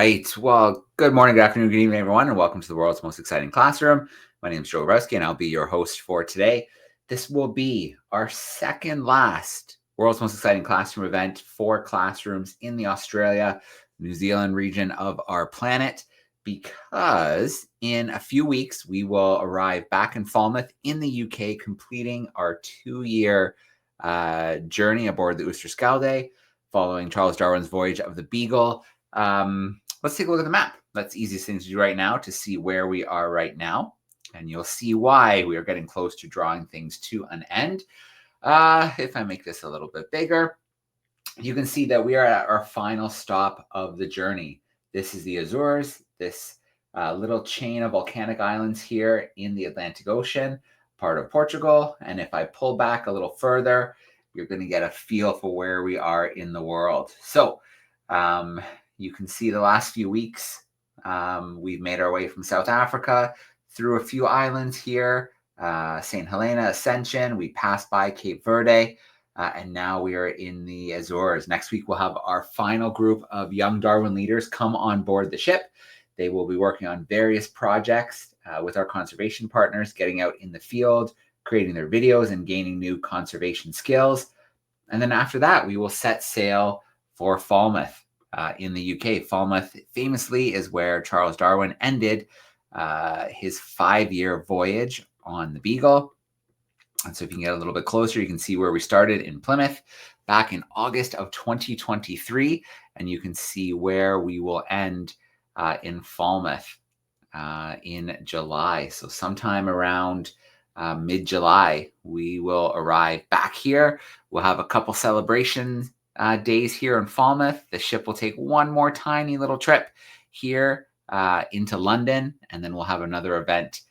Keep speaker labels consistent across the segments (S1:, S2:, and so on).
S1: right. Well, good morning, good afternoon, good evening, everyone, and welcome to the world's most exciting classroom. My name is Joe Rowski, and I'll be your host for today. This will be our second last world's most exciting classroom event for classrooms in the Australia, New Zealand region of our planet, because in a few weeks, we will arrive back in Falmouth in the UK, completing our 2-year journey aboard the Oosterschelde, following Charles Darwin's Voyage of the Beagle. Let's take a look at the map. That's the easiest thing to do right now to see where we are right now. And you'll see why we are getting close to drawing things to an end. If I make this a little bit bigger, you can see that we are at our final stop of the journey. This is the Azores, this little chain of volcanic islands here in the Atlantic Ocean, part of Portugal. And if I pull back a little further, you're going to get a feel for where we are in the world. So you can see the last few weeks, we've made our way from South Africa through a few islands here, St. Helena, Ascension. We passed by Cape Verde, and now we are in the Azores. Next week, we'll have our final group of young Darwin leaders come on board the ship. They will be working on various projects with our conservation partners, getting out in the field, creating their videos, and gaining new conservation skills. And then after that, we will set sail for Falmouth in the UK. Falmouth famously is where Charles Darwin ended his 5-year voyage on the Beagle. And so if you can get a little bit closer, you can see where we started in Plymouth back in August of 2023. And you can see where we will end in Falmouth in July. So sometime around mid-July, we will arrive back here. We'll have a couple celebration days here in Falmouth. The ship will take one more tiny little trip here into London, and then we'll have another event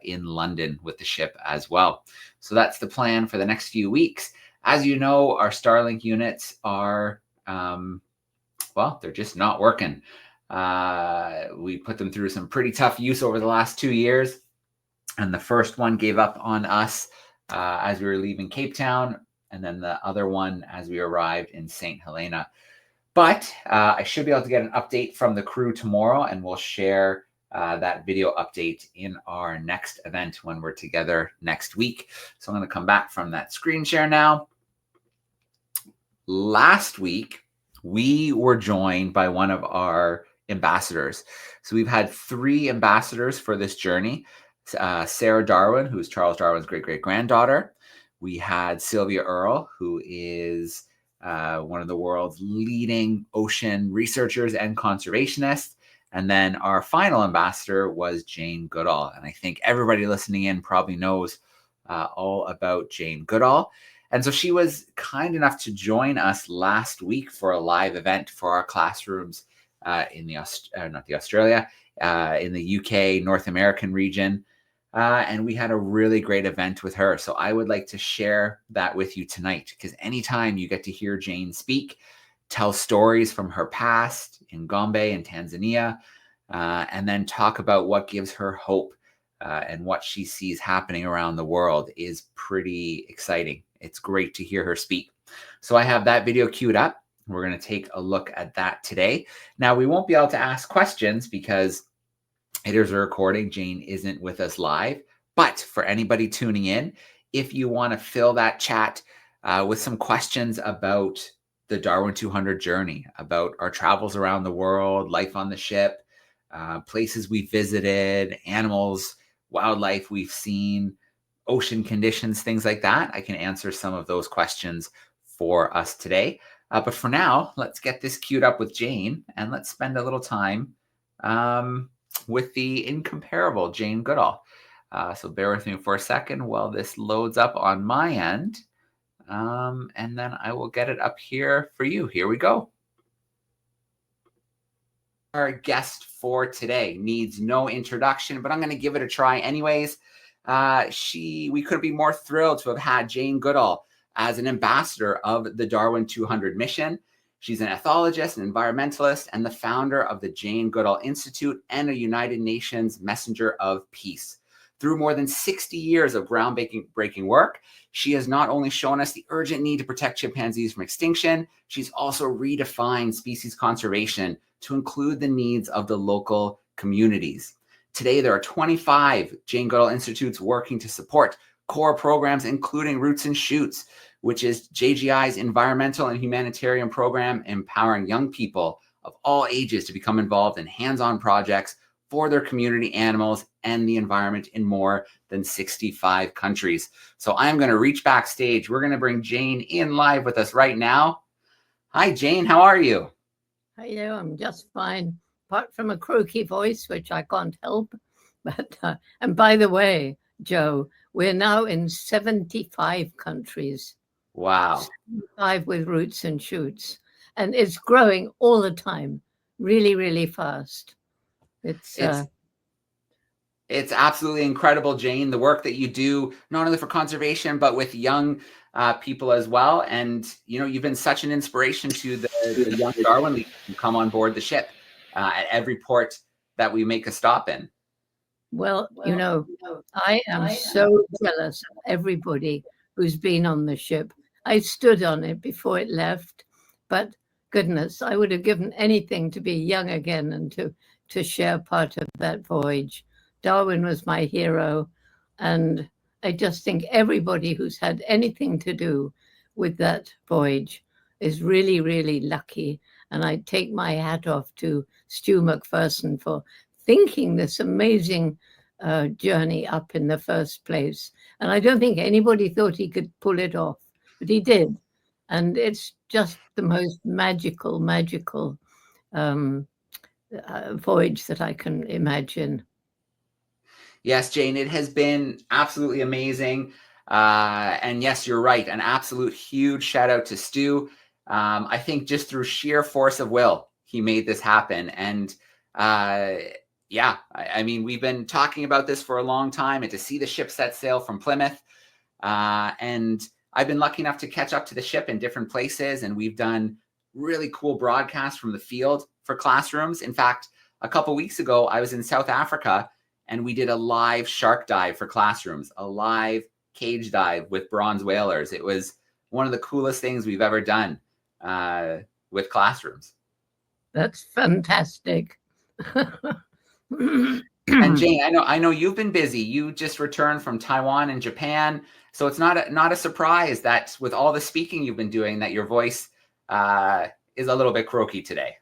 S1: in London with the ship as well. So that's the plan for the next few weeks. As you know, our Starlink units are, well, they're just not working. We put them through some pretty tough use over the last 2 years. And the first one gave up on us as we were leaving Cape Town, and then the other one as we arrived in St. Helena. But I should be able to get an update from the crew tomorrow, and we'll share that video update in our next event when we're together next week. So I'm going to come back from that screen share now. Last week, we were joined by one of our ambassadors. So we've had 3 ambassadors for this journey. Sarah Darwin, who's Charles Darwin's great-great-granddaughter. We had Sylvia Earle, who is one of the world's leading ocean researchers and conservationists. And then our final ambassador was Jane Goodall. And I think everybody listening in probably knows all about Jane Goodall. And so she was kind enough to join us last week for a live event for our classrooms in the Australia, in the UK, North American region. And we had a really great event with her. So I would like to share that with you tonight, because anytime you get to hear Jane speak, tell stories from her past in Gombe and Tanzania, and then talk about what gives her hope and what she sees happening around the world is pretty exciting. It's great to hear her speak. So I have that video queued up. We're going to take a look at that today. Now, we won't be able to ask questions because it is a recording. Jane isn't with us live. But for anybody tuning in, if you want to fill that chat with some questions about the Darwin200 journey, about our travels around the world, life on the ship, places we visited, animals, wildlife we've seen, ocean conditions, things like that, I can answer some of those questions for us today. But for now, let's get this queued up with Jane, and let's spend a little time with the incomparable Jane Goodall. So bear with me for a second while this loads up on my end. And then I will get it up here for you. Here we go. Our guest for today needs no introduction, but I'm going to give it a try anyways. We couldn't be more thrilled to have had Jane Goodall as an ambassador of the Darwin200 mission. She's an ethologist, an environmentalist, and the founder of the Jane Goodall Institute and a United Nations Messenger of Peace. Through more than 60 years of groundbreaking work, she has not only shown us the urgent need to protect chimpanzees from extinction, she's also redefined species conservation to include the needs of the local communities. Today, there are 25 Jane Goodall Institutes working to support core programs, including Roots and Shoots, which is JGI's environmental and humanitarian program, empowering young people of all ages to become involved in hands-on projects for their community animals and the environment in more than 65 countries. So I'm going to reach backstage. We're going to bring Jane in live with us right now. Hi, Jane. How are you?
S2: Hello, I'm just fine, apart from a croaky voice, which I can't help. But and by the way, Joe, we're now in 75 countries.
S1: Wow.
S2: 75 with Roots and Shoots. And it's growing all the time, really, really fast.
S1: It's absolutely incredible, Jane, the work that you do, not only for conservation, but with young people as well. And, you know, you've been such an inspiration to the young Darwin leaders who come on board the ship at every port that we make a stop in.
S2: Well, you know, I am so jealous of everybody who's been on the ship. I stood on it before it left, but goodness, I would have given anything to be young again and to share part of that voyage. Darwin was my hero, and I just think everybody who's had anything to do with that voyage is really, really lucky. And I take my hat off to Stu McPherson for thinking this amazing journey up in the first place. And I don't think anybody thought he could pull it off, but he did. And it's just the most magical voyage that I can imagine.
S1: Yes, Jane, it has been absolutely amazing. And yes, you're right. An absolute huge shout out to Stu. I think just through sheer force of will, he made this happen. And yeah, I mean, we've been talking about this for a long time, and to see the ship set sail from Plymouth. And I've been lucky enough to catch up to the ship in different places, and we've done really cool broadcasts from the field for classrooms. In fact, a couple of weeks ago, I was in South Africa, and we did a live shark dive for classrooms, a live cage dive with bronze whalers. It was one of the coolest things we've ever done with classrooms.
S2: That's fantastic.
S1: And Jane, I know you've been busy. You just returned from Taiwan and Japan, so it's not a surprise that with all the speaking you've been doing, that your voice is a little bit croaky today.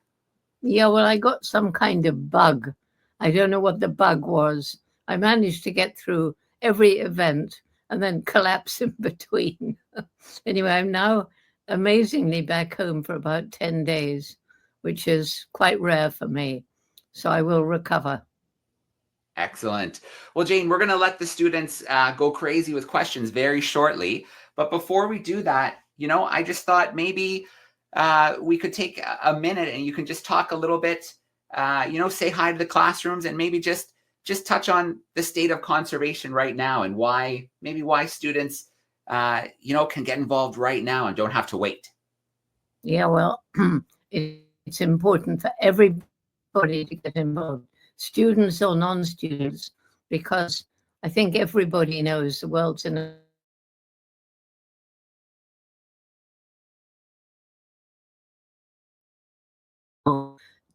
S2: Yeah, well, I got some kind of bug. I don't know what the bug was. I managed to get through every event and then collapse in between. Anyway, I'm now amazingly back home for about 10 days, which is quite rare for me. So I will recover.
S1: Excellent. Well, Jane, we're going to let the students go crazy with questions very shortly. But before we do that, you know, I just thought maybe we could take a minute and you can just talk a little bit, you know, say hi to the classrooms and maybe just touch on the state of conservation right now and why students, you know, can get involved right now and don't have to wait.
S2: Yeah, well, it's important for everybody to get involved, students or non-students, because I think everybody knows the world's in a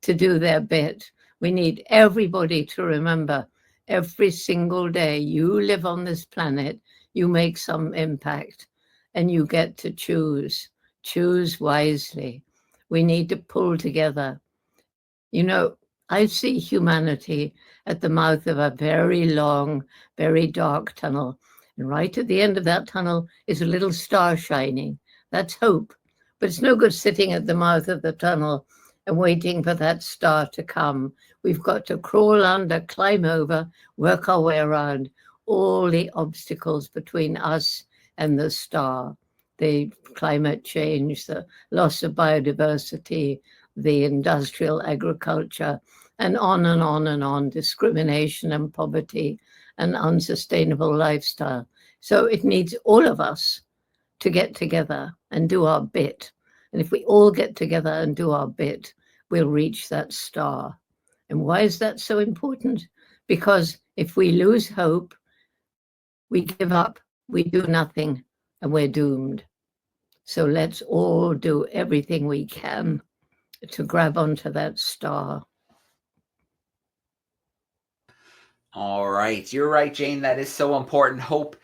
S2: to do their bit. We need everybody to remember every single day you live on this planet, you make some impact and you get to choose wisely. We need to pull together. You know, I see humanity at the mouth of a very long, very dark tunnel. And right at the end of that tunnel is a little star shining. That's hope. But it's no good sitting at the mouth of the tunnel and waiting for that star to come. We've got to crawl under, climb over, work our way around all the obstacles between us and the star. The climate change, the loss of biodiversity, the industrial agriculture, and on and on and on, discrimination and poverty and unsustainable lifestyle. So it needs all of us to get together and do our bit. And if we all get together and do our bit, we'll reach that star. And why is that so important? Because if we lose hope, we give up, we do nothing, and we're doomed. So let's all do everything we can to grab onto that star.
S1: All right. You're right, Jane. That is so important. Hope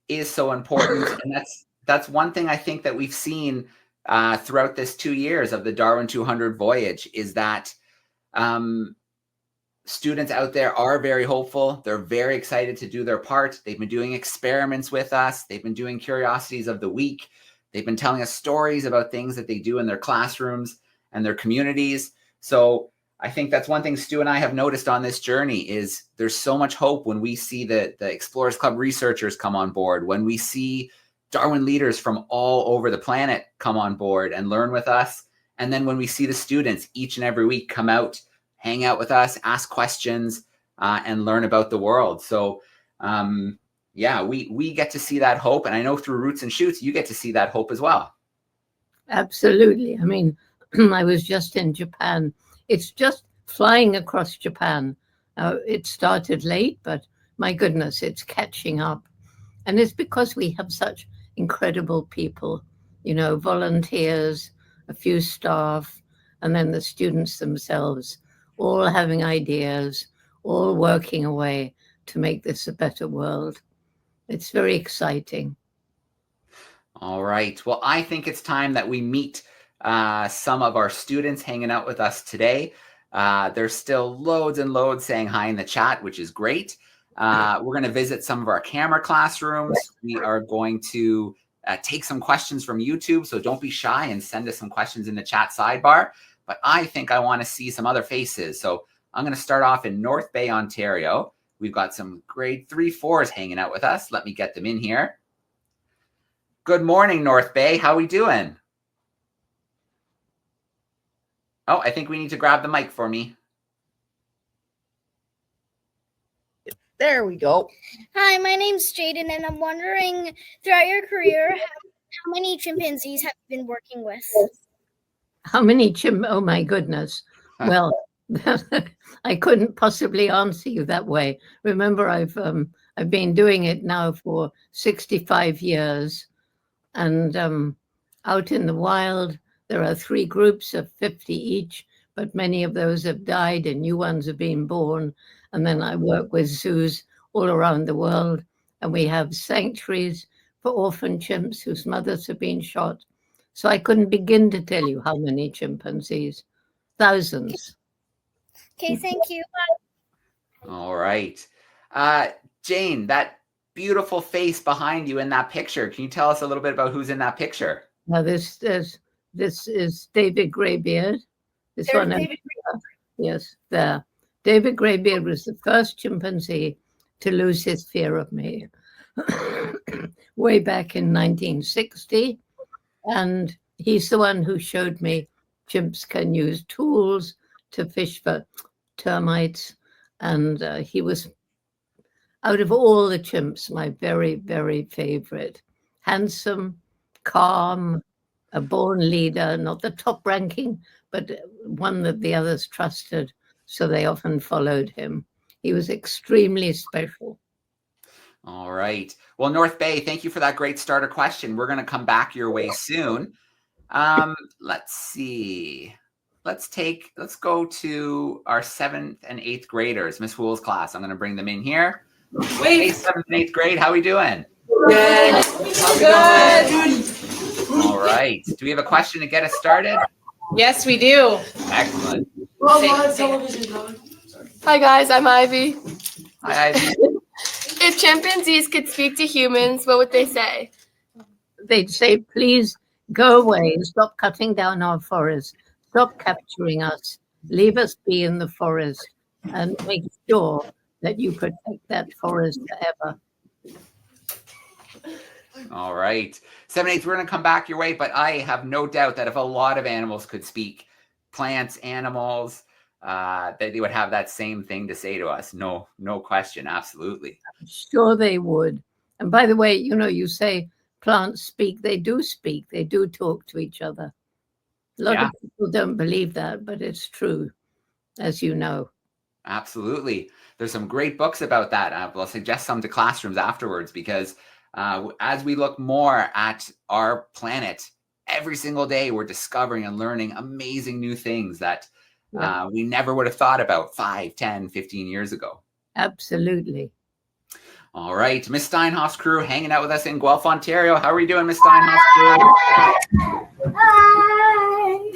S1: is so important. And that's one thing I think that we've seen throughout this 2 years of the Darwin 200 voyage is that students out there are very hopeful. They're very excited to do their part. They've been doing experiments with us. They've been doing curiosities of the week. They've been telling us stories about things that they do in their classrooms and their communities. So I think that's one thing Stu and I have noticed on this journey is there's so much hope when we see the Explorers Club researchers come on board, when we see Darwin leaders from all over the planet come on board and learn with us. And then when we see the students each and every week come out, hang out with us, ask questions, and learn about the world. So yeah, we get to see that hope. And I know through Roots and Shoots, you get to see that hope as well.
S2: Absolutely. I mean, I was just in Japan. It's just flying across Japan. It started late, but my goodness, it's catching up. And it's because we have such incredible people, you know, volunteers, a few staff, and then the students themselves, all having ideas, all working away to make this a better world. It's very exciting.
S1: All right. Well, I think it's time that we meet some of our students hanging out with us today. There's still loads and loads saying hi in the chat, which is great. We're going to visit some of our camera classrooms. We are going to take some questions from YouTube, so don't be shy and send us some questions in the chat sidebar. But I think I want to see some other faces. So I'm going to start off in North Bay, Ontario. We've got some grade 3-4s hanging out with us. Let me get them in here. Good morning, North Bay. How are we doing? Oh, I think we need to grab the mic for me.
S3: There we go.
S4: Hi, my name's Jaden, and I'm wondering, throughout your career, how many chimpanzees have you been working with?
S2: How many oh my goodness. Well, I couldn't possibly answer you that way. Remember, I've been doing it now for 65 years. And out in the wild, there are 3 groups of 50 each, but many of those have died and new ones have been born. And then I work with zoos all around the world. And we have sanctuaries for orphan chimps whose mothers have been shot. So I couldn't begin to tell you how many chimpanzees. Thousands.
S4: Okay, thank you.
S1: All right. Jane, that beautiful face behind you in that picture. Can you tell us a little bit about who's in that picture?
S2: Now, this is David Greybeard. This one, yes, there. David Greybeard was the first chimpanzee to lose his fear of me way back in 1960. And he's the one who showed me chimps can use tools to fish for termites. And he was, out of all the chimps, my very, very favorite. Handsome, calm, a born leader, not the top ranking, but one that the others trusted. So they often followed him. He was extremely special.
S1: All right. Well, North Bay, thank you for that great starter question. We're going to come back your way soon. Let's see. Let's go to our 7th and 8th graders, Miss Wool's class. I'm going to bring them in here. Hey, 7th and 8th grade, how are we doing?
S3: Good. Good.
S1: All right. Do we have a question to get us started?
S3: Yes, we do.
S1: Excellent.
S5: Hi guys, I'm Ivy.
S1: Hi, Ivy.
S5: If chimpanzees could speak to humans, what would they say?
S2: They'd say, please go away, stop cutting down our forest, stop capturing us, leave us be in the forest, and make sure that you protect that forest forever.
S1: All right. 7, 8, we're going to come back your way, but I have no doubt that if a lot of animals could speak, plants, animals, that they would have that same thing to say to us. No question. Absolutely.
S2: I'm sure they would. And by the way, you know, you say plants speak. They do speak. They do talk to each other. A lot of people don't believe that, but it's true, as you know.
S1: Absolutely. There's some great books about that. I'll suggest some to classrooms afterwards because as we look more at our planet every single day we're discovering and learning amazing new things that
S2: Yeah.
S1: we never would have thought about 5, 10, 15 years ago.
S2: Absolutely.
S1: All right, Miss Steinhoff's crew hanging out with us in Guelph, Ontario. How are you doing, Miss Steinhoff's crew?
S4: Hi.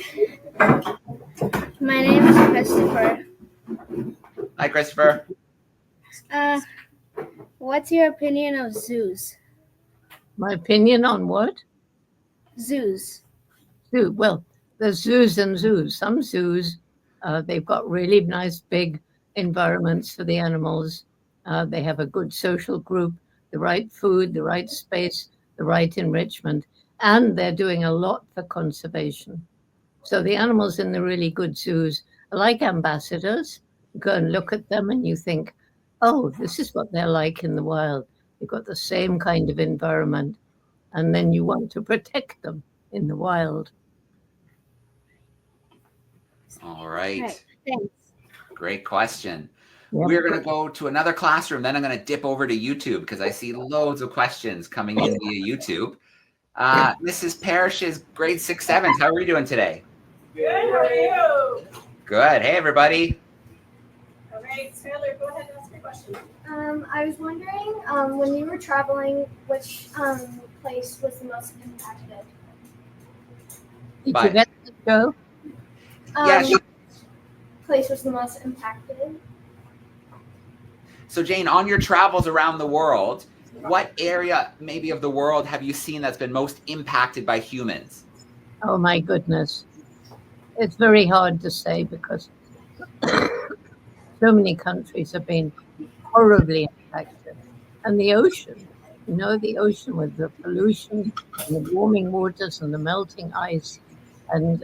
S4: My name is Christopher.
S1: Hi, Christopher.
S4: What's your opinion of zoos?
S2: My opinion on what?
S4: Zoos.
S2: Zoo. Well, there's zoos and zoos. Some zoos, they've got really nice big environments for the animals. They have a good social group, the right food, the right space, the right enrichment, and they're doing a lot for conservation. So the animals in the really good zoos are like ambassadors. You go and look at them and you think, oh, this is what they're like in the wild. They've got the same kind of environment. And then you want to protect them in the wild.
S1: All right.
S4: Thanks.
S1: Great question.
S2: Yep.
S1: We're going to go to another classroom. Then I'm going to dip over to YouTube because I see loads of questions coming in via YouTube. Mrs. Parrish's grade 6, 7. How are you doing today?
S6: Good, how are you?
S1: Good. Hey, everybody.
S6: All right, Taylor, go ahead and ask your question.
S7: I was wondering, when you were traveling, which place was the most impacted?
S2: Did
S1: Bye.
S2: you get the show?
S1: Yeah,
S7: Which place was the most impacted?
S1: So, Jane, on your travels around the world, what area maybe of the world have you seen that's been most impacted by humans?
S2: Oh, my goodness. It's very hard to say because so many countries have been horribly impacted. And the ocean, the ocean with the pollution and the warming waters and the melting ice and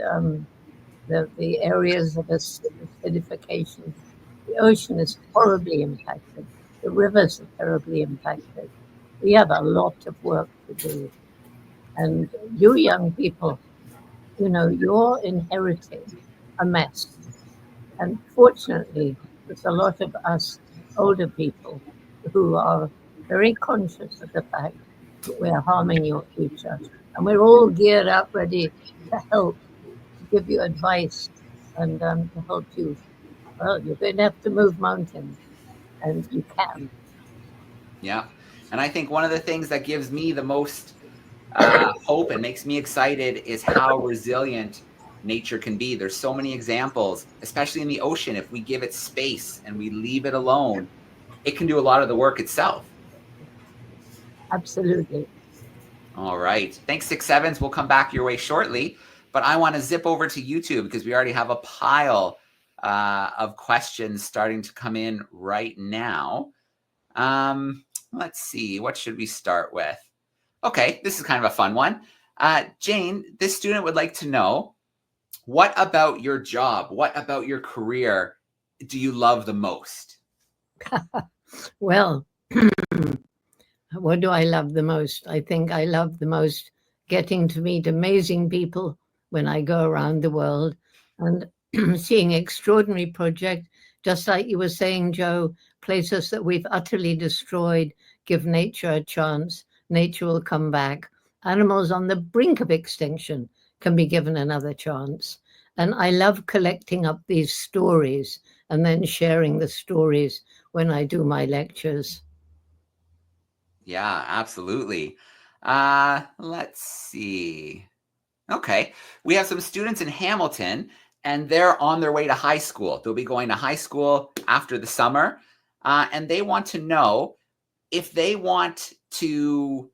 S2: the areas of acidification. The ocean is horribly impacted. The rivers are terribly impacted. We have a lot of work to do. And you young people, you're inheriting a mess. And fortunately, there's a lot of us older people who are very conscious of the fact that we're harming your future. And we're all geared up, ready to help, to give you advice and to help you. Well, you're going to have to move mountains, and you can.
S1: Yeah. And I think one of the things that gives me the most hope and makes me excited is how resilient nature can be. There's so many examples, especially in the ocean. If we give it space and we leave it alone, it can do a lot of the work itself.
S2: Absolutely.
S1: All right. Thanks, 6 7s. We'll come back your way shortly. But I want to zip over to YouTube because we already have a pile of questions starting to come in right now. Let's see. What should we start with? Okay, this is kind of a fun one. Jane, this student would like to know, what about your job? What about your career do you love the most?
S2: Well, what do I love the most? I think I love the most getting to meet amazing people when I go around the world and seeing extraordinary projects, just like you were saying, Joe, places that we've utterly destroyed. Give nature a chance. Nature will come back. Animals on the brink of extinction can be given another chance. And I love collecting up these stories and then sharing the stories when I do my lectures.
S1: Yeah, absolutely. Let's see. Okay. We have some students in Hamilton, and they're on their way to high school. They'll be going to high school after the summer, and they want to know if they want to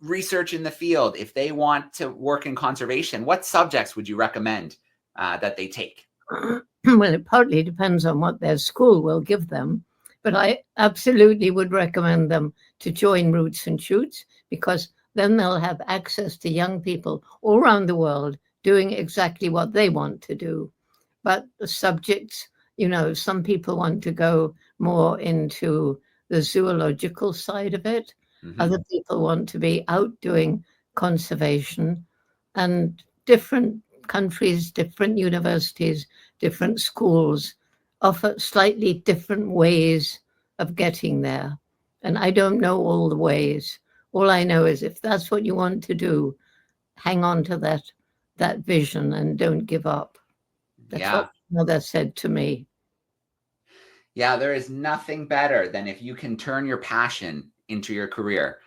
S1: research in the field, if they want to work in conservation, what subjects would you recommend that they take?
S2: Well, it partly depends on what their school will give them, but I absolutely would recommend them to join Roots and Shoots, because then they'll have access to young people all around the world doing exactly what they want to do. But the subjects, some people want to go more into the zoological side of it. Mm-hmm. Other people want to be out doing conservation, and different countries, different universities, different schools offer slightly different ways of getting there. And I don't know all the ways. All I know is if that's what you want to do, hang on to that vision and don't give up. That's what Mother said to me.
S1: Yeah, there is nothing better than if you can turn your passion into your career.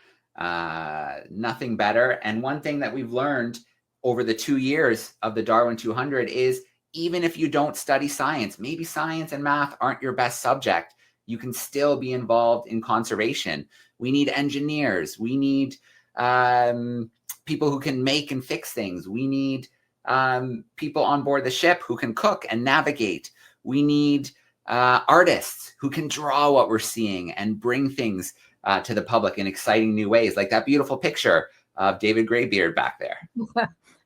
S1: Nothing better. And one thing that we've learned over the 2 years of the Darwin 200 is even if you don't study science, maybe science and math aren't your best subject, you can still be involved in conservation. We need engineers. We need people who can make and fix things. We need people on board the ship who can cook and navigate. We need artists who can draw what we're seeing and bring things to the public in exciting new ways, like that beautiful picture of David Greybeard back there.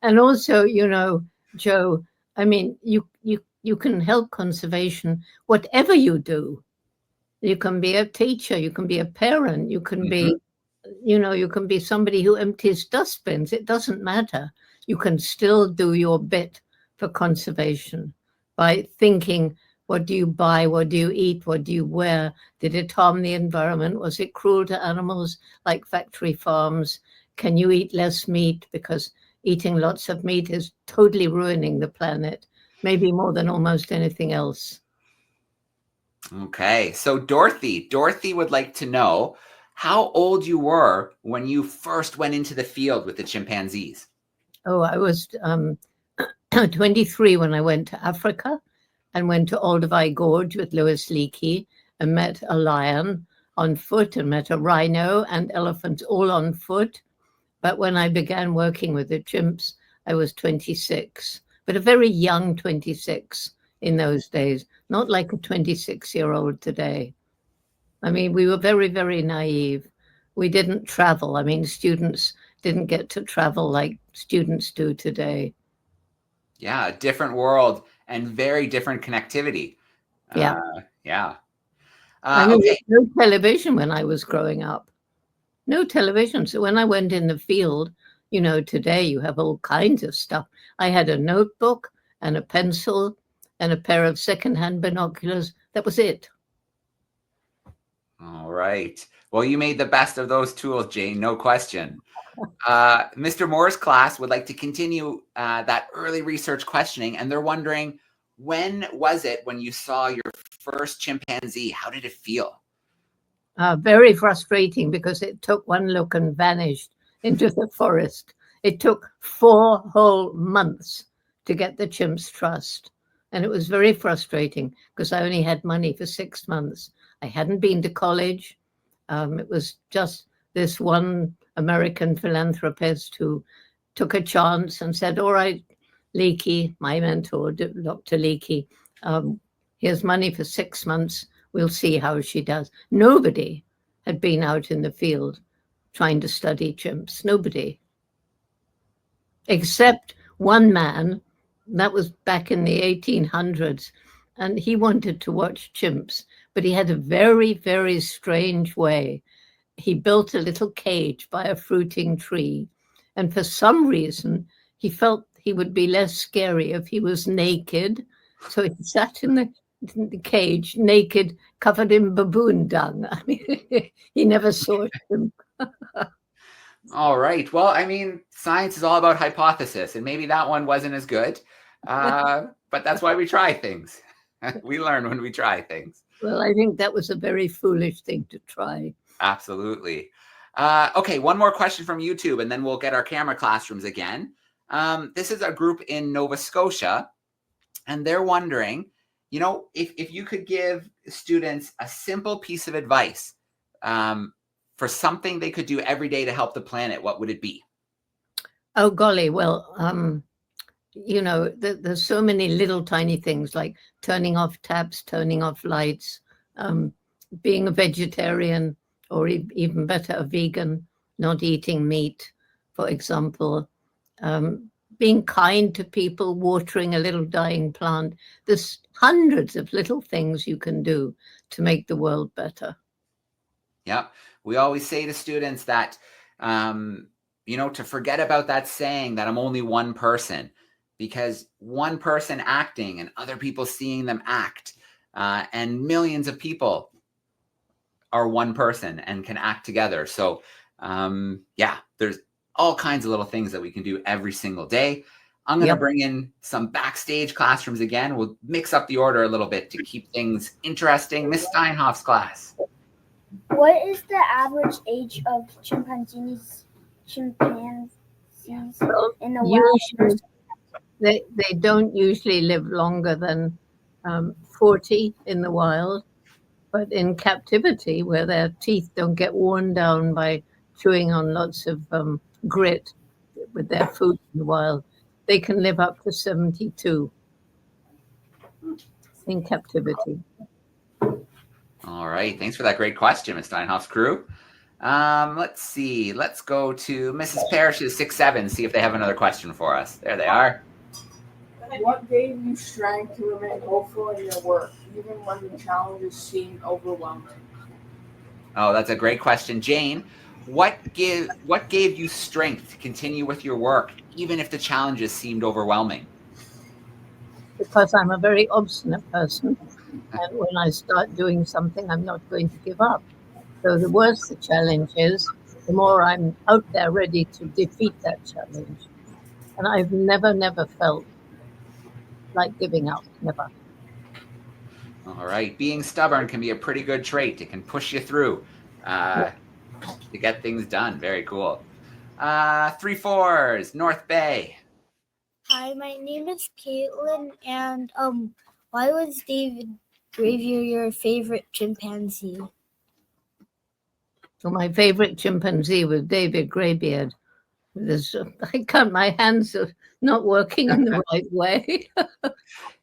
S2: And also, you know, Joe, I mean, you can help conservation, whatever you do. You can be a teacher, you can be a parent, you can be, you know, you can be somebody who empties dustbins. It doesn't matter. You can still do your bit for conservation by thinking, what do you buy? What do you eat? What do you wear? Did it harm the environment? Was it cruel to animals like factory farms? Can you eat less meat? Because eating lots of meat is totally ruining the planet, maybe more than almost anything else.
S1: Okay, so Dorothy would like to know how old you were when you first went into the field with the chimpanzees.
S2: Oh, I was 23 when I went to Africa and went to Olduvai Gorge with Louis Leakey and met a lion on foot and met a rhino and elephants all on foot. But when I began working with the chimps, I was 26, but a very young 26 in those days, not like a 26-year-old today. I mean, we were very, very naive. We didn't travel. I mean, students didn't get to travel like students do today.
S1: Yeah, a different world and very different connectivity.
S2: Yeah.
S1: I
S2: mean, okay. No television when I was growing up. No television. So when I went in the field, you know, today you have all kinds of stuff. I had a notebook and a pencil and a pair of secondhand binoculars. That was it.
S1: All right. Well, you made the best of those tools, Jane, no question. Mr. Moore's class would like to continue that early research questioning, and they're wondering, when was it when you saw your first chimpanzee? How did it feel?
S2: Very frustrating because it took one look and vanished into the forest. It took 4 whole months to get the chimps' trust. And it was very frustrating because I only had money for 6 months. I hadn't been to college. It was just this one American philanthropist who took a chance and said, all right, Leakey, my mentor, Dr. Leakey, here's money for 6 months. We'll see how she does. Nobody had been out in the field trying to study chimps. Nobody. Except one man, that was back in the 1800s, and he wanted to watch chimps, but he had a very, very strange way. He built a little cage by a fruiting tree, and for some reason, he felt he would be less scary if he was naked. So he sat in the cage, naked, covered in baboon dung. I mean, he never saw a chimp.
S1: All right. Well, I mean, science is all about hypothesis, and maybe that one wasn't as good, but that's why we try things. We learn when we try things.
S2: Well, I think that was a very foolish thing to try.
S1: Absolutely. Okay, one more question from YouTube, and then we'll get our camera classrooms again. This is a group in Nova Scotia, and they're wondering, you know, if you could give students a simple piece of advice for something they could do every day to help the planet, what would it be? Oh,
S2: golly. Well, you know, there's so many little tiny things like turning off taps, turning off lights, being a vegetarian, or even better, a vegan, not eating meat, for example, being kind to people, watering a little dying plant. There's hundreds of little things you can do to make the world better.
S1: Yeah, we always say to students that, you know, to forget about that saying that I'm only one person, because one person acting and other people seeing them act, and millions of people are one person and can act together. So yeah, there's all kinds of little things that we can do every single day. I'm going to bring in some backstage classrooms again. We'll mix up the order a little bit to keep things interesting. Miss Steinhoff's class.
S7: What is the average age of chimpanzees in the wild?
S2: They don't usually live longer than 40 in the wild, but in captivity, where their teeth don't get worn down by chewing on lots of grit with their food in the wild, they can live up to 72 in captivity.
S1: All right. Thanks for that great question, Ms. Steinhoff's crew. Let's see. Let's go to Mrs. Parrish's 6-7, see if they have another question for us. There they are.
S8: What gave you strength to remain hopeful in your work, even when the challenges seemed overwhelming?
S1: Oh, that's a great question. Jane, what gave you strength to continue with your work, even if the challenges seemed overwhelming?
S2: Because I'm a very obstinate person. And when I start doing something, I'm not going to give up. So the worse the challenge is, the more I'm out there ready to defeat that challenge. And I've never felt like giving up, never.
S1: All right. Being stubborn can be a pretty good trait. It can push you through to get things done. Very cool. 3-4s, North Bay.
S4: Hi, my name is Caitlin, and why was David Gravier your favorite chimpanzee?
S2: So my favorite chimpanzee was David Greybeard. My hands are not working in the right way.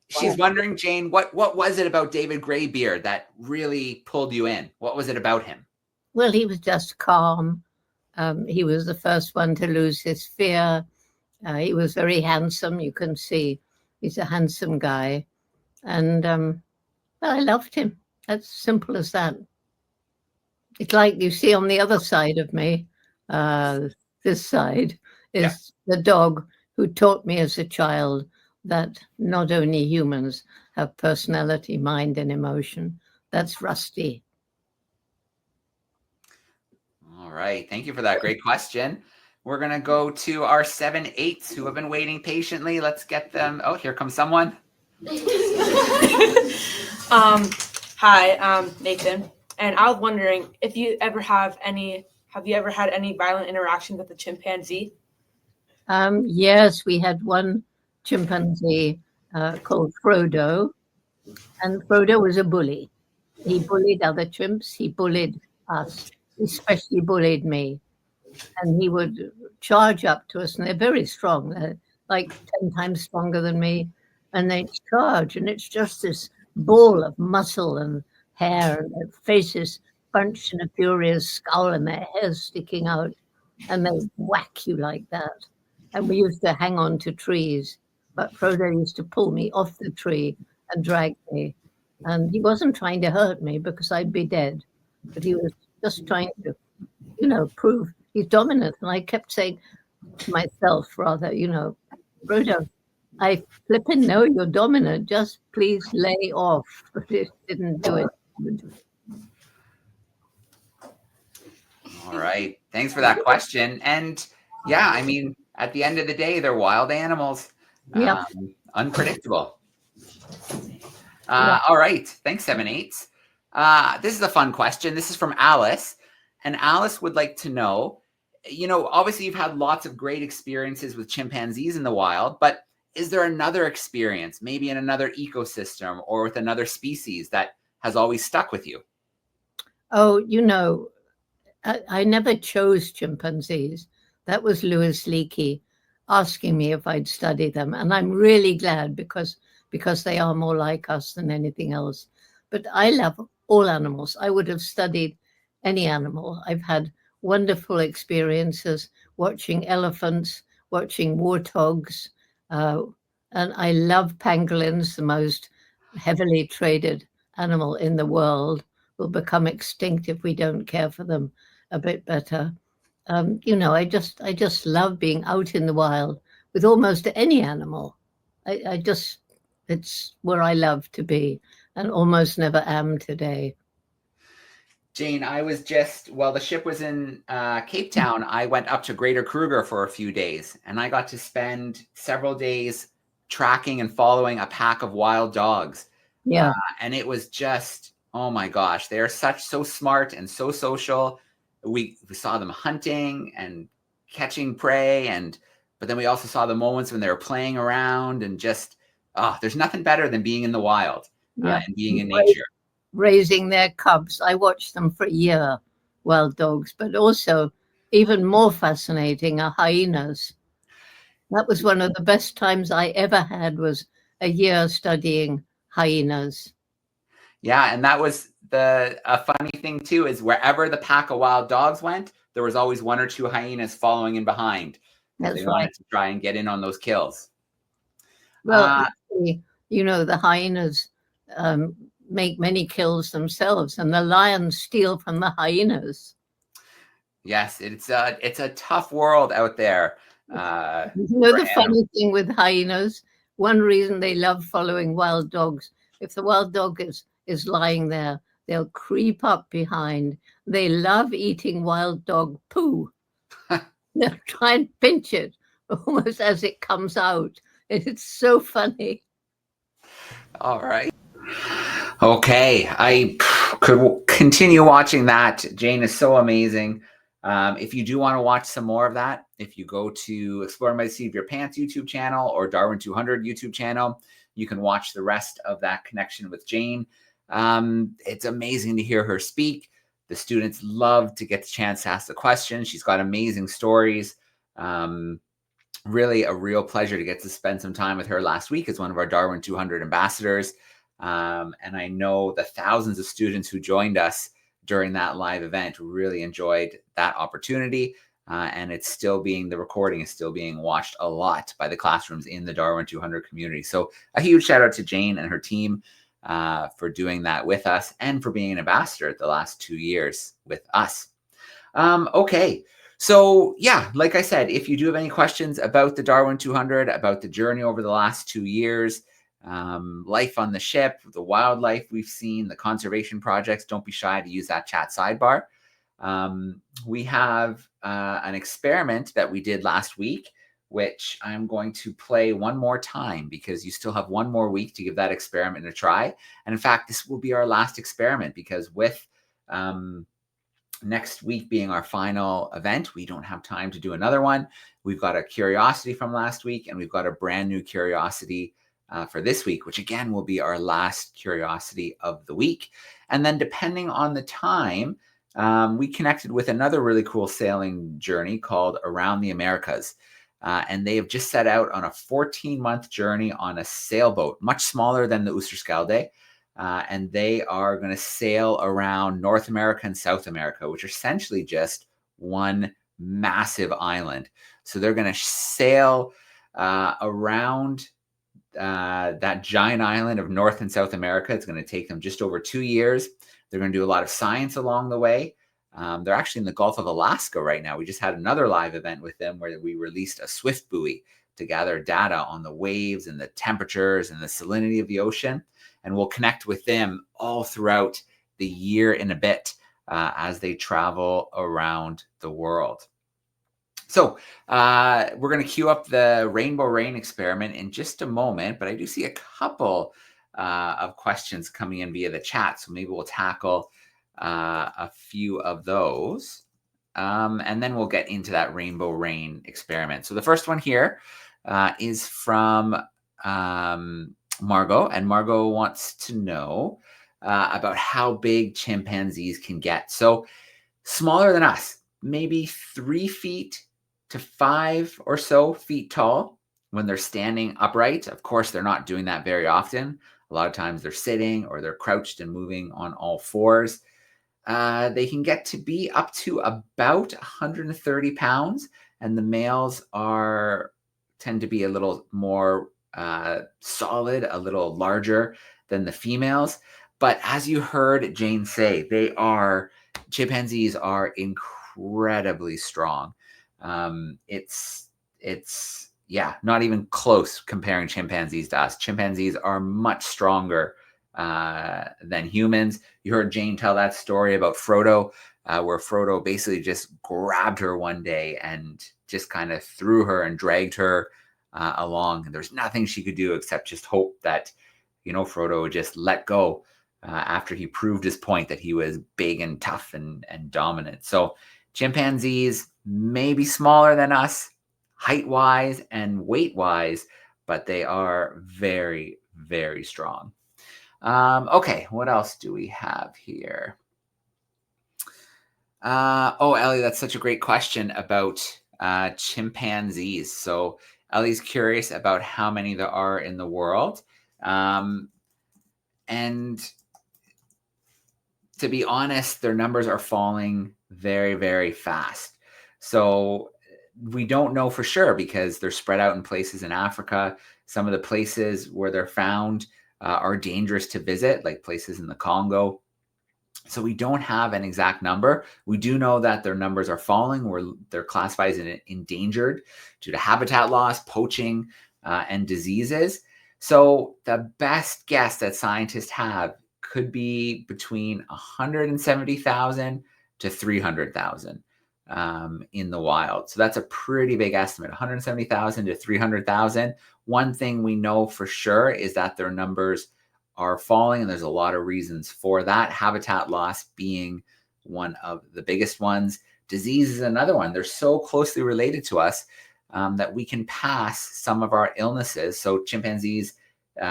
S1: She's wondering, Jane, what was it about David Greybeard that really pulled you in? What was it about him?
S2: Well, he was just calm. He was the first one to lose his fear. He was very handsome. You can see he's a handsome guy. And I loved him. As simple as that. It's like you see on the other side of me, this side, is the dog who taught me as a child that not only humans have personality, mind, and emotion. That's Rusty.
S1: All right. Thank you for that great question. We're going to go to our 7-8s who have been waiting patiently. Let's get them. Oh, here comes someone.
S9: Hi, I'm Nathan. And I was wondering if you ever have you ever had any violent interactions with a chimpanzee?
S2: Yes, we had one chimpanzee called Frodo, and Frodo was a bully. He bullied other chimps. He bullied us, especially bullied me. And he would charge up to us, and they're very strong. They're like 10 times stronger than me. And they charge, and it's just this ball of muscle and hair, and their faces bunched in a furious skull, and their hair sticking out, and they whack you like that. And we used to hang on to trees, but Frodo used to pull me off the tree and drag me. And he wasn't trying to hurt me because I'd be dead, but he was just trying to, prove he's dominant. And I kept saying to myself, rather, Frodo, I flipping know you're dominant. Just please lay off. But it didn't do it.
S1: All right. Thanks for that question. And yeah, I mean, at the end of the day, they're wild animals.
S2: Yeah.
S1: Unpredictable. All right. Thanks, 7-8s. This is a fun question. This is from Alice. And Alice would like to know, obviously you've had lots of great experiences with chimpanzees in the wild, but is there another experience, maybe in another ecosystem or with another species that has always stuck with you?
S2: Oh, I never chose chimpanzees. That was Louis Leakey asking me if I'd study them. And I'm really glad because they are more like us than anything else. But I love all animals. I would have studied any animal. I've had wonderful experiences watching elephants, watching warthogs, and I love pangolins, the most heavily traded animal in the world. Will become extinct if we don't care for them a bit better. I just love being out in the wild with almost any animal. It's where I love to be and almost never am today.
S1: Jane, I was just, while the ship was in Cape Town, I went up to Greater Kruger for a few days, and I got to spend several days tracking and following a pack of wild dogs.
S2: Yeah.
S1: And it was just, oh my gosh, they are so smart and so social. We saw them hunting and catching prey, but then we also saw the moments when they were playing around, and just, there's nothing better than being in the wild and being in nature.
S2: Raising their cubs. I watched them for a year, wild dogs, but also even more fascinating are hyenas. That was one of the best times I ever had, was a year studying hyenas.
S1: Yeah, and that was a funny thing too, is wherever the pack of wild dogs went, there was always one or two hyenas following in behind.
S2: That's
S1: they
S2: right.
S1: wanted to try and get in on those kills.
S2: Well, the hyenas make many kills themselves, and the lions steal from the hyenas.
S1: Yes, it's a tough world out there.
S2: The funny thing with hyenas, one reason they love following wild dogs, if the wild dog is lying there, they'll creep up behind. They love eating wild dog poo. They'll try and pinch it almost as it comes out. It's so funny.
S1: All right. Okay, I could continue watching that. Jane is so amazing. If you do want to watch some more of that, if you go to Exploring by the Seat of Your Pants YouTube channel or DARWIN200 YouTube channel, you can watch the rest of that connection with Jane. It's amazing to hear her speak. The students love to get the chance to ask the questions. She's got amazing stories. Really a real pleasure to get to spend some time with her last week as one of our DARWIN200 ambassadors. And I know the thousands of students who joined us during that live event really enjoyed that opportunity. And the recording is still being watched a lot by the classrooms in the DARWIN200 community. So a huge shout out to Jane and her team for doing that with us and for being an ambassador the last 2 years with us. Okay. So yeah, like I said, if you do have any questions about the DARWIN200, about the journey over the last 2 years, life on the ship, the wildlife we've seen, the conservation projects, don't be shy to use that chat sidebar. We have an experiment that we did last week, which I'm going to play one more time because you still have one more week to give that experiment a try. And in fact, this will be our last experiment because with next week being our final event, we don't have time to do another one. We've got a curiosity from last week, and we've got a brand new curiosity for this week, which again will be our last curiosity of the week. And then depending on the time, we connected with another really cool sailing journey called Around the Americas. And they have just set out on a 14-month journey on a sailboat, much smaller than the Oosterschelde. And they are going to sail around North America and South America, which are essentially just one massive island. So they're going to sail around that giant island of North and South America. It's going to take them just over 2 years. They're going to do a lot of science along the way. They're actually in the Gulf of Alaska right now. We just had another live event with them where we released a swift buoy to gather data on the waves and the temperatures and the salinity of the ocean. And we'll connect with them all throughout the year and a bit as they travel around the world. So we're going to queue up the Rainbow Rain experiment in just a moment, but I do see a couple of questions coming in via the chat. So maybe we'll tackle a few of those. And then we'll get into that Rainbow Rain experiment. So the first one here is from Margot, and Margot wants to know about how big chimpanzees can get. So smaller than us, maybe 3 feet to 5 or so feet tall when they're standing upright. Of course, they're not doing that very often. A lot of times they're sitting or they're crouched and moving on all fours. They can get to be up to about 130 pounds, and the males tend to be a little more solid, a little larger than the females. But as you heard Jane say, chimpanzees are incredibly strong. It's not even close comparing chimpanzees to us. Chimpanzees are much stronger than humans. You heard Jane tell that story about Frodo, where Frodo basically just grabbed her one day and just kind of threw her and dragged her along. And there's nothing she could do except just hope that, Frodo would just let go after he proved his point that he was big and tough and dominant. So chimpanzees may be smaller than us, height-wise and weight-wise, but they are very, very strong. Okay, what else do we have here? Ellie, that's such a great question about chimpanzees. So Ellie's curious about how many there are in the world. And to be honest, their numbers are falling very, very fast. So we don't know for sure because they're spread out in places in Africa. Some of the places where they're found are dangerous to visit, like places in the Congo. So we don't have an exact number. We do know that their numbers are falling, where they're classified as endangered due to habitat loss, poaching, and diseases. So the best guess that scientists have could be between 170,000 to 300,000 in the wild. So that's a pretty big estimate, 170,000 to 300,000. One thing we know for sure is that their numbers are falling, and there's a lot of reasons for that. Habitat loss being one of the biggest ones. Disease is another one. They're so closely related to us that we can pass some of our illnesses. So chimpanzees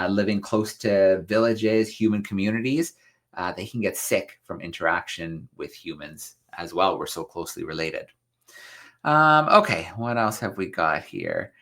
S1: living close to villages, human communities, they can get sick from interaction with humans as well. We're so closely related. Okay, what else have we got here?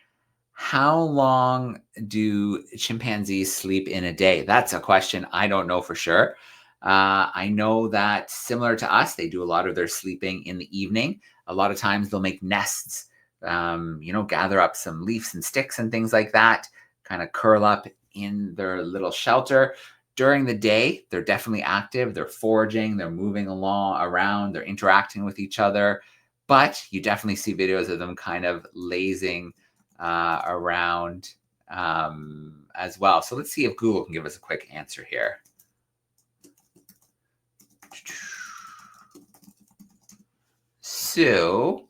S1: How long do chimpanzees sleep in a day? That's a question I don't know for sure. I know that similar to us, they do a lot of their sleeping in the evening. A lot of times they'll make nests, gather up some leaves and sticks and things like that, kind of curl up in their little shelter. During the day, they're definitely active. They're foraging, they're moving around, they're interacting with each other. But you definitely see videos of them kind of lazing around as well. So let's see if Google can give us a quick answer here. So,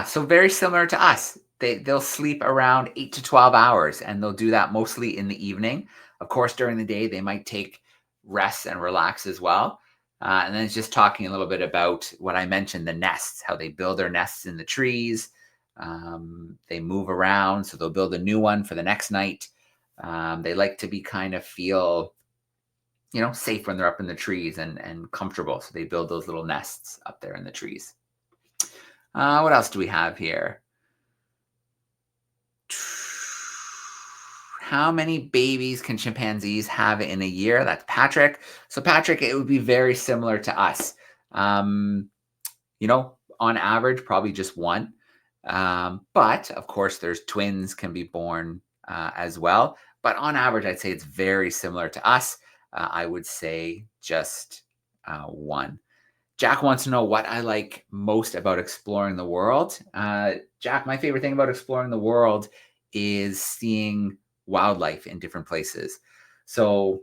S1: so very similar to us. They'll sleep around 8 to 12 hours, and they'll do that mostly in the evening. Of course, during the day, they might take rest and relax as well. And then it's just talking a little bit about what I mentioned, the nests, how they build their nests in the trees. They move around, so they'll build a new one for the next night. They like to be kind of feel, safe when they're up in the trees and comfortable. So they build those little nests up there in the trees. What else do we have here? How many babies can chimpanzees have in a year? That's Patrick. So Patrick, it would be very similar to us. On average, probably just one. But of course, there's twins can be born as well. But on average, I'd say it's very similar to us. I would say just one. Jack wants to know what I like most about exploring the world. Jack, my favorite thing about exploring the world is seeing wildlife in different places. So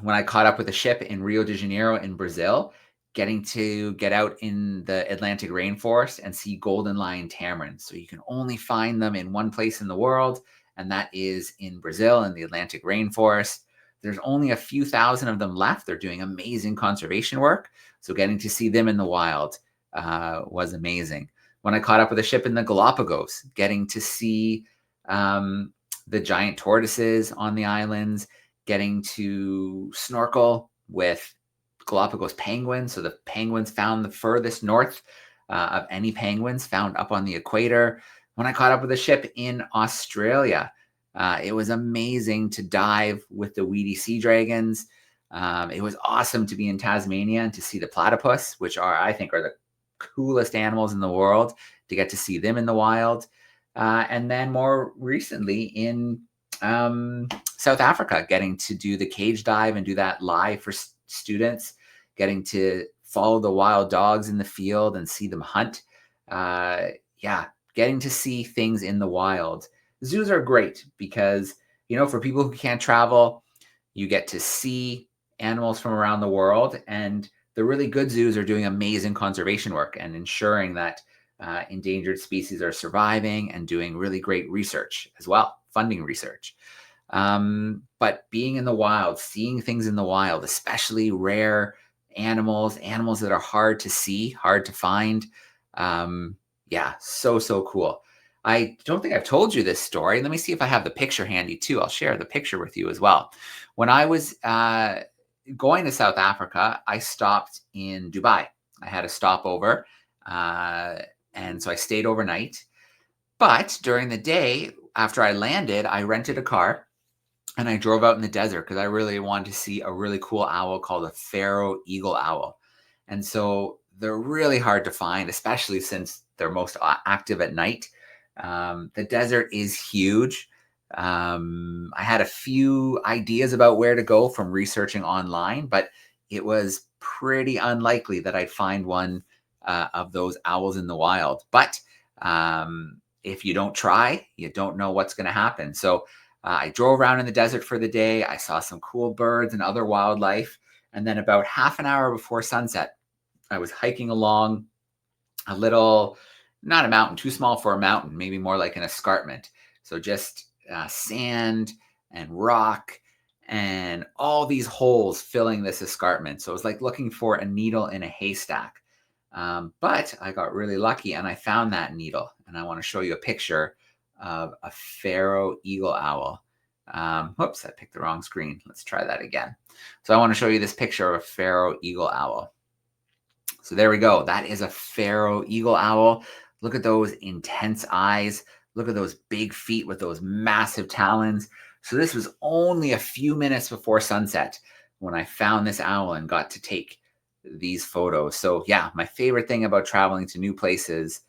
S1: when I caught up with a ship in Rio de Janeiro in Brazil, getting to get out in the Atlantic rainforest and see golden lion tamarins. So you can only find them in one place in the world, and that is in Brazil in the Atlantic rainforest. There's only a few thousand of them left. They're doing amazing conservation work. So getting to see them in the wild was amazing. When I caught up with a ship in the Galapagos, getting to see the giant tortoises on the islands, getting to snorkel with Galapagos penguins. So the penguins found the furthest north of any penguins found up on the equator. When I caught up with a ship in Australia, it was amazing to dive with the weedy sea dragons. It was awesome to be in Tasmania and to see the platypus, which I think are the coolest animals in the world, to get to see them in the wild. And then more recently in South Africa, getting to do the cage dive and do that live for students, getting to follow the wild dogs in the field and see them hunt. Getting to see things in the wild. Zoos are great because for people who can't travel, you get to see animals from around the world, and the really good zoos are doing amazing conservation work and ensuring that endangered species are surviving and doing really great research as well, funding research. But being in the wild, seeing things in the wild, especially rare animals that are hard to see, hard to find. So cool. I don't think I've told you this story. Let me see if I have the picture handy too. I'll share the picture with you as well. When I was going to South Africa, I stopped in Dubai. I had a stopover, and so I stayed overnight. But during the day, after I landed, I rented a car and I drove out in the desert because I really wanted to see a really cool owl called a pharaoh eagle owl. And so they're really hard to find, especially since they're most active at night. The desert is huge. I had a few ideas about where to go from researching online, but it was pretty unlikely that I'd find one of those owls in the wild. But if you don't try, you don't know what's going to happen. So I drove around in the desert for the day. I saw some cool birds and other wildlife. And then about half an hour before sunset, I was hiking along a little, not a mountain, too small for a mountain, maybe more like an escarpment. So just sand and rock and all these holes filling this escarpment. So it was like looking for a needle in a haystack. But I got really lucky and I found that needle. And I want to show you a picture of a pharaoh eagle owl. Whoops, I picked the wrong screen. Let's try that again. So I want to show you this picture of a pharaoh eagle owl. So there we go. That is a pharaoh eagle owl. Look at those intense eyes. Look at those big feet with those massive talons. So this was only a few minutes before sunset when I found this owl and got to take these photos. So yeah, my favorite thing about traveling to new places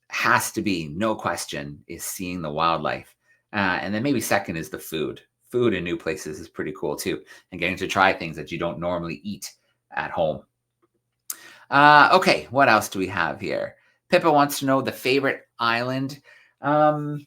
S1: has to be, no question, is seeing the wildlife. And then maybe second is the food. Food in new places is pretty cool too. And getting to try things that you don't normally eat at home. Okay, what else do we have here? Pippa wants to know the favorite island. I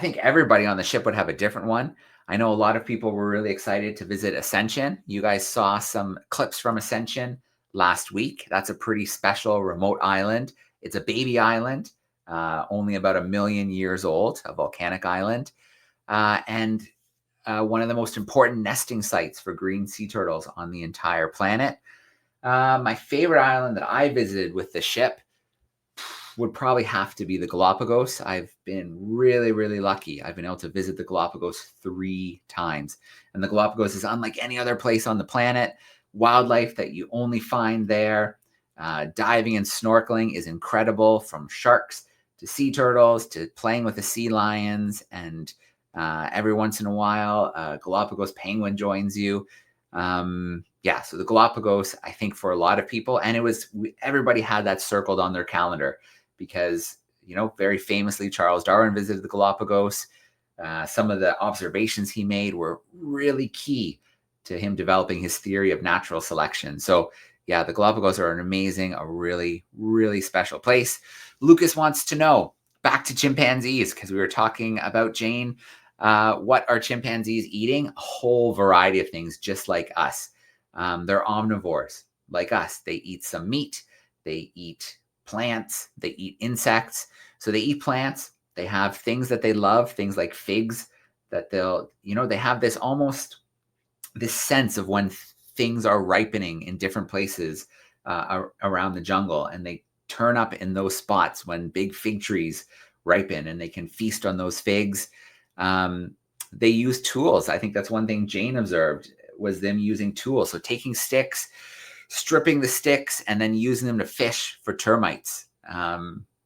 S1: think everybody on the ship would have a different one. I know a lot of people were really excited to visit Ascension. You guys saw some clips from Ascension last week. That's a pretty special remote island. It's a baby island, only about 1 million years old, a volcanic island, and one of the most important nesting sites for green sea turtles on the entire planet. My favorite island that I visited with the ship would probably have to be the Galapagos. I've been really, really lucky. I've been able to visit the Galapagos 3 times. And the Galapagos is unlike any other place on the planet. Wildlife that you only find there. Diving and snorkeling is incredible, from sharks to sea turtles to playing with the sea lions. And every once in a while, a Galapagos penguin joins you. So the Galapagos, I think for a lot of people, and everybody had that circled on their calendar because, very famously, Charles Darwin visited the Galapagos. Some of the observations he made were really key to him developing his theory of natural selection. So yeah, the Galapagos are a really, really special place. Lucas wants to know, back to chimpanzees, because we were talking about Jane. What are chimpanzees eating? A whole variety of things, just like us. They're omnivores, like us. They eat some meat. They eat plants. They eat insects. So they eat plants. They have things that they love, things like figs that they have this sense of when things are ripening in different places around the jungle. And they turn up in those spots when big fig trees ripen and they can feast on those figs. They use tools. I think that's one thing Jane observed, was them using tools. So taking sticks, stripping the sticks, and then using them to fish for termites.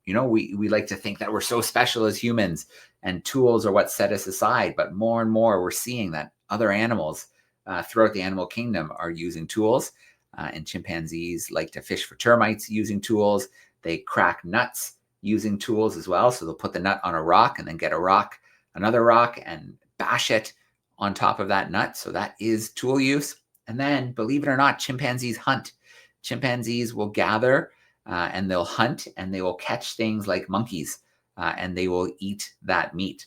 S1: We like to think that we're so special as humans and tools are what set us aside. But more and more, we're seeing that other animals throughout the animal kingdom are using tools. And chimpanzees like to fish for termites using tools. They crack nuts using tools as well. So they'll put the nut on a rock and then get another rock, and bash it on top of that nut. So that is tool use. And then, believe it or not, chimpanzees hunt. Chimpanzees will gather and they'll hunt, and they will catch things like monkeys and they will eat that meat.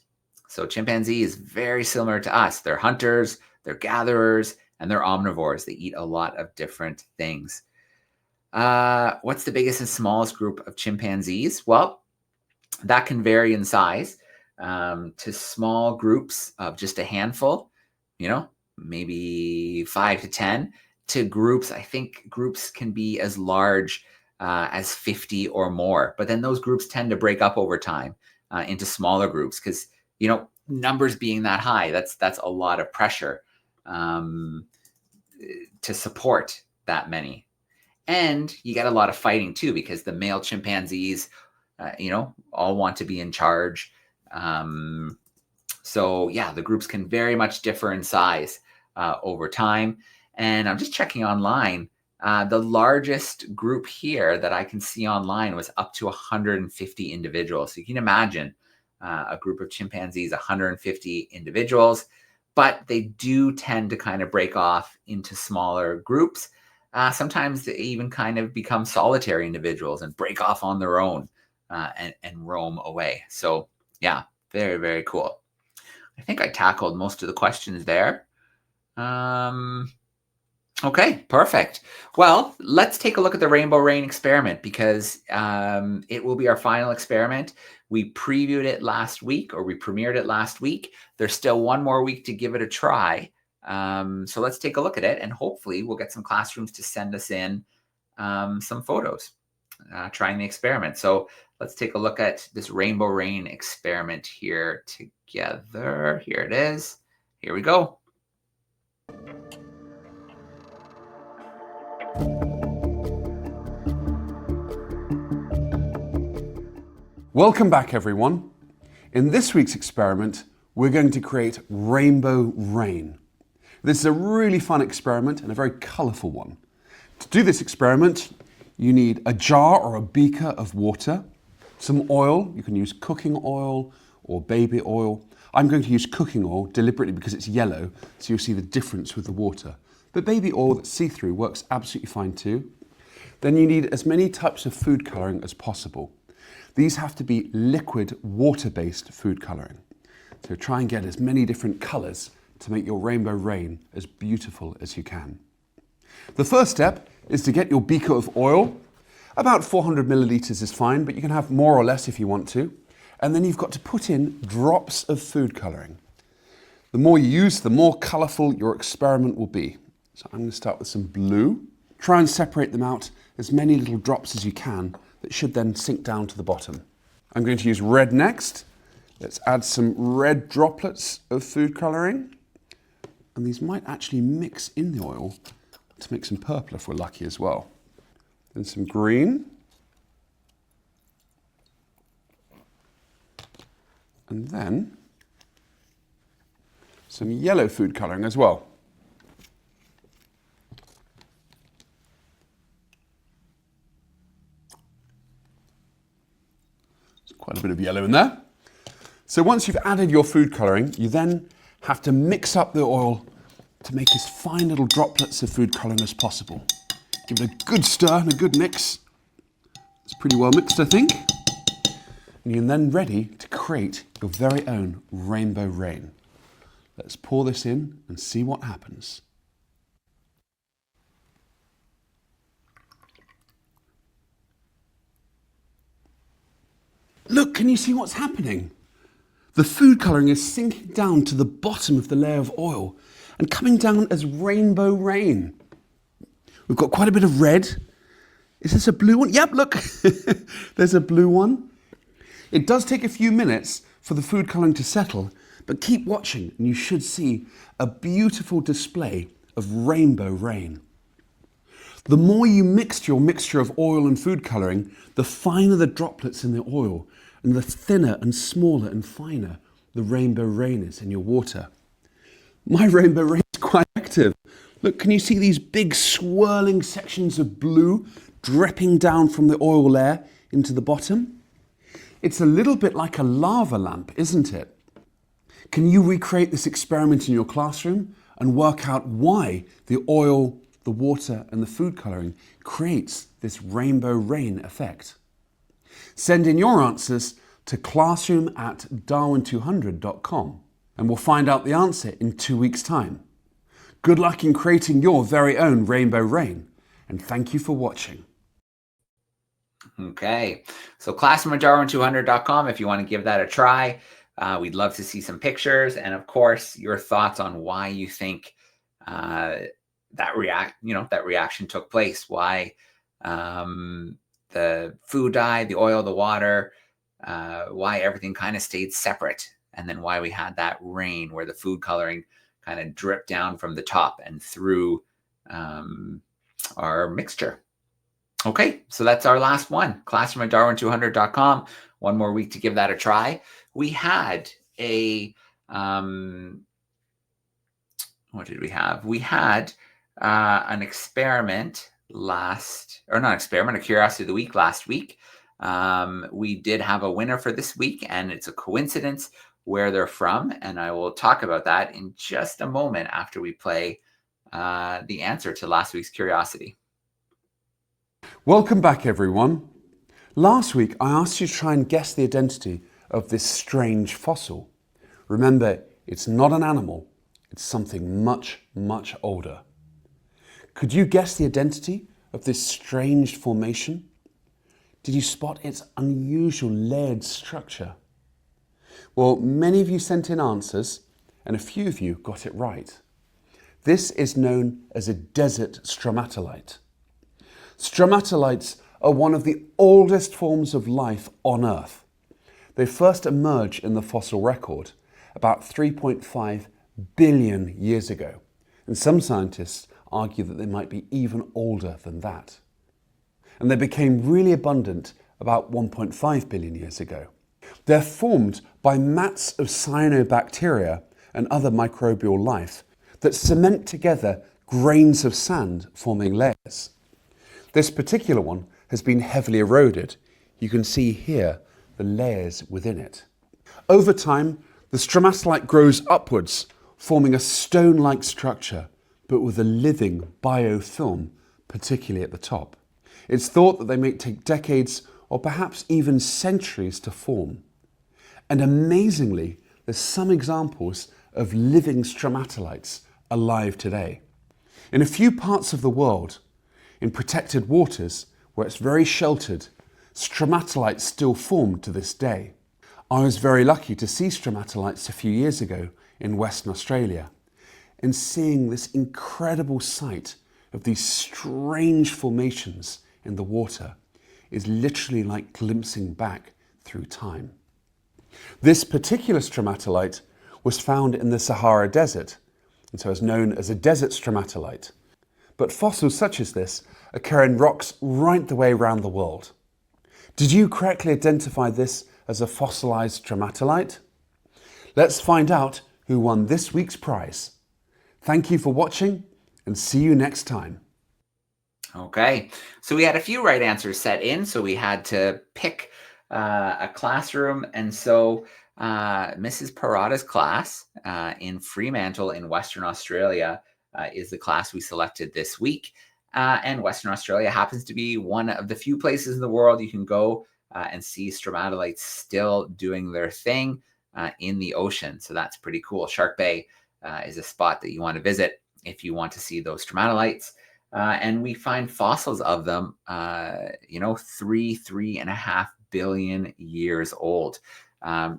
S1: So chimpanzee is very similar to us. They're hunters, they're gatherers, and they're omnivores. They eat a lot of different things. What's the biggest and smallest group of chimpanzees? Well, that can vary in size to small groups of just a handful, maybe 5 to 10, to groups. I think groups can be as large as 50 or more. But then those groups tend to break up over time into smaller groups because, numbers being that high, that's a lot of pressure to support that many. And you get a lot of fighting too, because the male chimpanzees, all want to be in charge. So yeah, the groups can very much differ in size over time. And I'm just checking online. The largest group here that I can see online was up to 150 individuals. So you can imagine a group of chimpanzees, 150 individuals, but they do tend to kind of break off into smaller groups. Sometimes they even kind of become solitary individuals and break off on their own and roam away. So yeah, very, very cool. I think I tackled most of the questions there. Okay, perfect. Well, let's take a look at the rainbow rain experiment because it will be our final experiment. We previewed it last week, or we premiered it last week. There's still one more week to give it a try. So let's take a look at it, and hopefully we'll get some classrooms to send us in some photos trying the experiment. So let's take a look at this rainbow rain experiment here together. Here it is. Here we go.
S10: Welcome back, everyone. In this week's experiment, we're going to create rainbow rain. This is a really fun experiment and a very colourful one. To do this experiment, you need a jar or a beaker of water, some oil. You can use cooking oil or baby oil. I'm going to use cooking oil deliberately because it's yellow, so you'll see the difference with the water. But baby oil that's see-through works absolutely fine too. Then you need as many types of food colouring as possible. These have to be liquid, water-based food colouring. So try and get as many different colours to make your rainbow rain as beautiful as you can. The first step is to get your beaker of oil. About 400 millilitres is fine, but you can have more or less if you want to. And then you've got to put in drops of food colouring. The more you use, the more colourful your experiment will be. So I'm going to start with some blue. Try and separate them out as many little drops as you can. That should then sink down to the bottom. I'm going to use red next. Let's add some red droplets of food colouring. And these might actually mix in the oil to make some purple if we're lucky as well. Then some green. And then some yellow food colouring as well. Quite a bit of yellow in there. So once you've added your food colouring, you then have to mix up the oil to make as fine little droplets of food colouring as possible. Give it a good stir and a good mix. It's pretty well mixed, I think. And you're then ready to create your very own rainbow rain. Let's pour this in and see what happens. Look, can you see what's happening? The food colouring is sinking down to the bottom of the layer of oil and coming down as rainbow rain. We've got quite a bit of red. Is this a blue one? Yep, look, there's a blue one. It does take a few minutes for the food colouring to settle, but keep watching and you should see a beautiful display of rainbow rain. The more you mix your mixture of oil and food colouring, the finer the droplets in the oil and the thinner and smaller and finer the rainbow rain is in your water. My rainbow rain is quite active. Look, can you see these big swirling sections of blue dripping down from the oil layer into the bottom? It's a little bit like a lava lamp, isn't it? Can you recreate this experiment in your classroom and work out why the oil, the water and the food colouring creates this rainbow rain effect? Send in your answers to classroom@darwin200.com and we'll find out the answer in 2 weeks' time. Good luck in creating your very own rainbow rain, and thank you for watching.
S1: Okay, so classroom@darwin200.com if you want to give that a try. We'd love to see some pictures and, of course, your thoughts on why you think that reaction took place. Why the food dyed, the oil, the water, why everything kind of stayed separate, and then why we had that rain where the food coloring kind of dripped down from the top and through our mixture. Okay, so that's our last one, classroom@darwin200.com. One more week to give that a try. We had a, what did we have? We had an experiment a curiosity of the week last week. We did have a winner for this week, and it's a coincidence where they're from, and I will talk about that in just a moment after we play the answer to last week's curiosity.
S10: Welcome back, everyone. Last week, I asked you to try and guess the identity of this strange fossil. Remember, it's not an animal, it's something much, much older. Could you guess the identity of this strange formation? Did you spot its unusual layered structure? Well, many of you sent in answers, and a few of you got it right. This is known as a desert stromatolite. Stromatolites are one of the oldest forms of life on Earth. They first emerged in the fossil record about 3.5 billion years ago, and some scientists argue that they might be even older than that. And they became really abundant about 1.5 billion years ago. They're formed by mats of cyanobacteria and other microbial life that cement together grains of sand, forming layers. This particular one has been heavily eroded. You can see here the layers within it. Over time, the stromatolite grows upwards, forming a stone-like structure, but with a living biofilm, particularly at the top. It's thought that they may take decades or perhaps even centuries to form. And amazingly, there's some examples of living stromatolites alive today. In a few parts of the world, in protected waters where it's very sheltered, stromatolites still form to this day. I was very lucky to see stromatolites a few years ago in Western Australia, and seeing this incredible sight of these strange formations in the water is literally like glimpsing back through time. This particular stromatolite was found in the Sahara Desert, and so is known as a desert stromatolite. But fossils such as this occur in rocks right the way around the world. Did you correctly identify this as a fossilized stromatolite? Let's find out who won this week's prize. Thank you for watching, and see you next time.
S1: Okay, so we had a few right answers set in, so we had to pick a classroom, and so Mrs. Parada's class in Fremantle in Western Australia is the class we selected this week. And Western Australia happens to be one of the few places in the world you can go and see stromatolites still doing their thing in the ocean. So that's pretty cool. Shark Bay is a spot that you want to visit if you want to see those stromatolites. And we find fossils of them, 3.5 billion years old.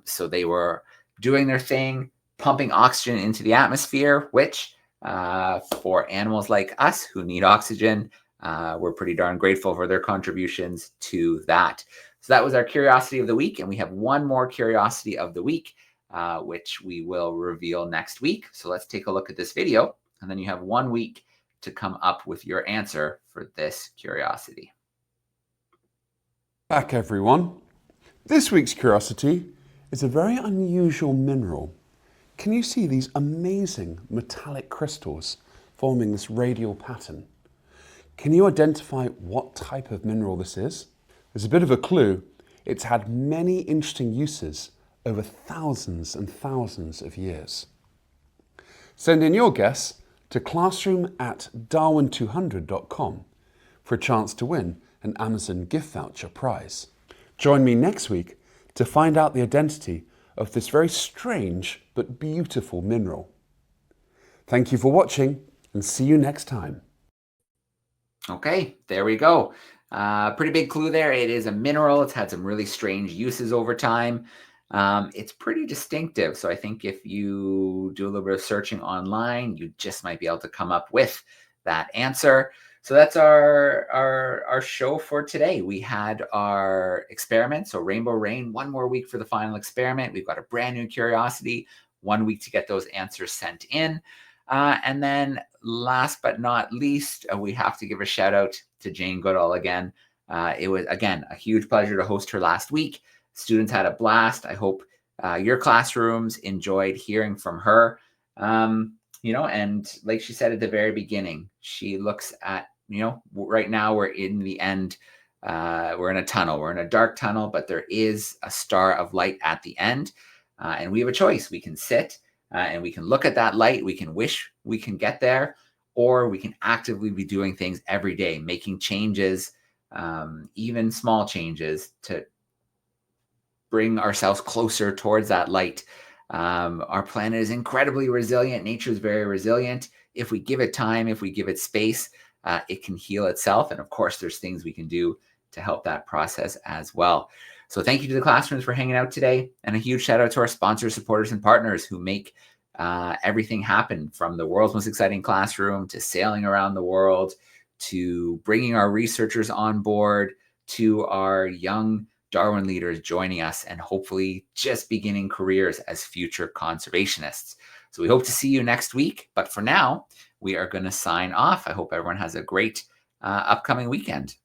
S1: So they were doing their thing, pumping oxygen into the atmosphere, which for animals like us who need oxygen, we're pretty darn grateful for their contributions to that. So that was our curiosity of the week. And we have one more curiosity of the week, which we will reveal next week. So let's take a look at this video, and then you have 1 week to come up with your answer for this curiosity.
S10: Back, everyone. This week's curiosity is a very unusual mineral. Can you see these amazing metallic crystals forming this radial pattern? Can you identify what type of mineral this is? There's a bit of a clue. It's had many interesting uses over thousands and thousands of years. Send in your guess to classroom@darwin200.com for a chance to win an Amazon gift voucher prize. Join me next week to find out the identity of this very strange but beautiful mineral. Thank you for watching, and see you next time.
S1: Okay, there we go. Pretty big clue there. It is a mineral. It's had some really strange uses over time. It's pretty distinctive. So I think if you do a little bit of searching online, you just might be able to come up with that answer. So that's our show for today. We had our experiment, so Rainbow Rain, one more week for the final experiment. We've got a brand new curiosity, 1 week to get those answers sent in. And then last but not least, we have to give a shout out to Jane Goodall again. It was, again, a huge pleasure to host her last week. Students had a blast. I hope your classrooms enjoyed hearing from her. You know, and like she said at the very beginning, she looks at, you know, right now we're in the end. We're in a tunnel. We're in a dark tunnel, but there is a star of light at the end. And we have a choice. We can sit and we can look at that light. We can wish we can get there, or we can actively be doing things every day, making changes, even small changes, to bring ourselves closer towards that light. Our planet is incredibly resilient. Nature is very resilient. If we give it time, if we give it space, it can heal itself. And of course, there's things we can do to help that process as well. So thank you to the classrooms for hanging out today. And a huge shout out to our sponsors, supporters, and partners who make everything happen, from the world's most exciting classroom to sailing around the world, to bringing our researchers on board, to our young Darwin leaders joining us and hopefully just beginning careers as future conservationists. So we hope to see you next week. But for now, we are going to sign off. I hope everyone has a great upcoming weekend.